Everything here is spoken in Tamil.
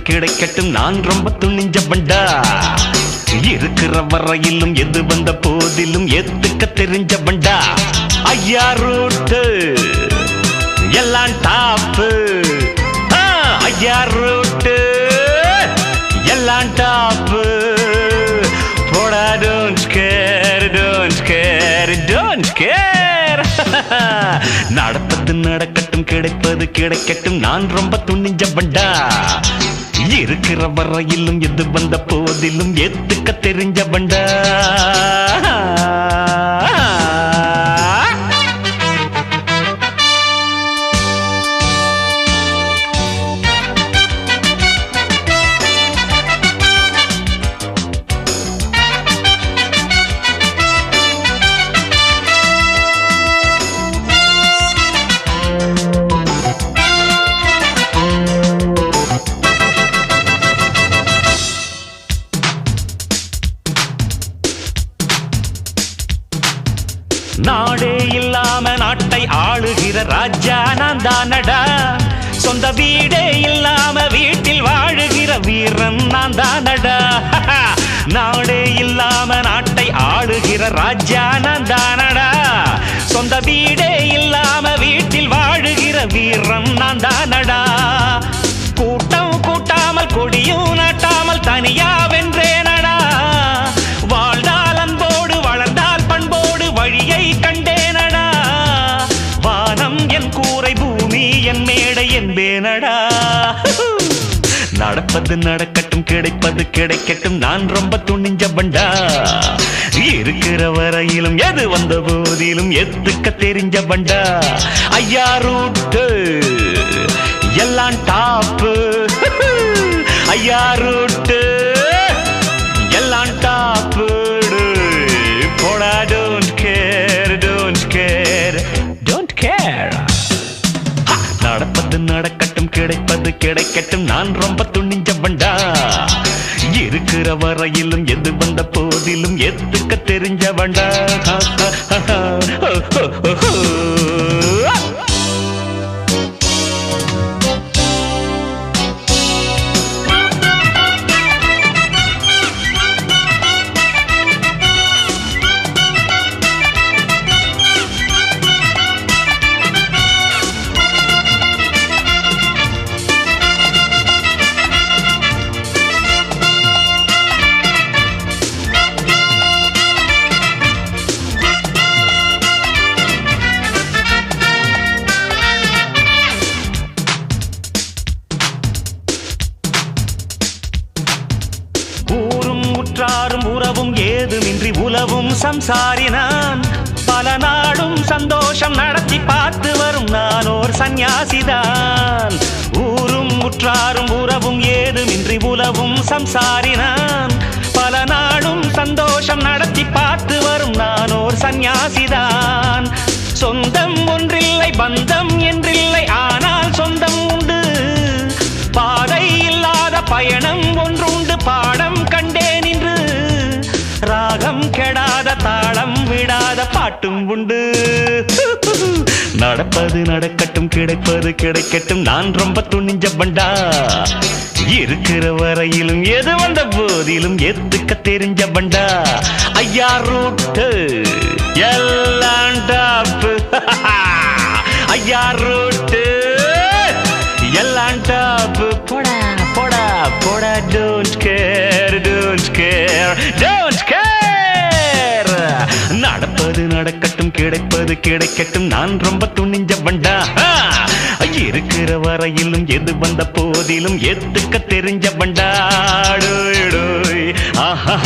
கிடைக்கட்டும் நான் ரொம்ப துணிஞ்ச பண்டா இருக்கிற வரையிலும் எது வந்த போதிலும் ஏத்துக்க தெரிஞ்ச பண்டா ஐயா ரூட்டு எல்லாம் டாப்பு ஐயா ரூட்டு எல்லாம் டாப்பு போடா don't care don't care don't care நடப்பது நடக்கட்டும் கிடைப்பது கிடைக்கட்டும் நான் ரொம்ப துணிஞ்ச பண்டா இருக்கிற வரையிலும் எது வந்த போதிலும் ஏத்துக்க தெரிஞ்ச பண்டா நாடே இல்லாம நாட்டை ஆளுகிற ராஜா நான் தானடா சொந்த வீடே இல்லாம வீட்டில் வாழுகிற வீரன் நான் தானடா நாடே இல்லாம நாட்டை ஆளுகிற ராஜா நான் தானடா சொந்த வீடே இல்லாம வீட்டில் வாழுகிற வீரன் நான் தானடா கூட்டம் கூட்டாமல் கொடியும் நாட்டாமல் தனியா வென்றேனடா வாழ்ந்தால் அன்போடு வளர்ந்தால் பண்போடு வழியை கண்டேனடா வானம் என் கூரை பூமி என் மேடை என்பேனடா நடப்பது நடக்கட்டும் கிடைப்பது கிடைக்கட்டும் நான் ரொம்ப துணிஞ்ச பண்டா இருக்கிற வரையிலும் எது வந்த போதிலும் எத்துக்க தெரிஞ்ச பண்டா ஐயா ரூட்டு எல்லாம் டாப்பு ஐயா ரூட்டு எல்லாம் டாப்பு போடா don't care don't care don't care நடப்பது நடக்கட்டும் கிடைப்பது கிடைக்கட்டும் நான் ரொம்ப துணிஞ்ச பண்டா இருக்கிற வரையிலும் எது வந்த போதிலும் எத்துக்க தெரிஞ்ச பண்டா உற்றாரும் உறவும் ஏதுமின்றி உலவும் சம்சாரினான் பல நாடும் சந்தோஷம் நடத்தி பார்த்து வரும் நான் ஓர் சந்நியாசிதான் ஊரும் உற்றாரும் உறவும் ஏதுமின்றி உலவும் சம்சாரினான் பல நாடும் சந்தோஷம் நடத்தி பார்த்து வரும் நான் ஓர் சந்நியாசிதான் சொந்தம் ஒன்றில்லை பந்தம் என்றில்லை ஆனால் சொந்தம் உண்டு பாதை இல்லாத பயணம் ஒன்றுண்டு பாடம் கண்டேன் இன்று ராகம் கெடாத தாளம் விடாத பாட்டும் உண்டு நடப்பது நடக்கட்டும் கிடைப்பது கிடைக்கட்டும் நான் ரொம்ப துணிஞ்ச பண்டா இருக்கிற வரையிலும் எது வந்த போதிலும் எத்துக்க தெரிஞ்ச பண்டா ஐயா ரூட்டு எல்லாம் டாப்பு ஐயா ரூட்டு எல்லாம் டாப்பு போடா போடா போடா don't care don't care don't care நடப்பது நடக்கட்டும் கிடைப்பது கிடைக்கட்டும் நான் ரொம்ப துணிஞ்ச பண்டா இருக்கிற வரையிலும் எது வந்த போதிலும் எத்துக்க தெரிஞ்ச பண்டா ஆஹா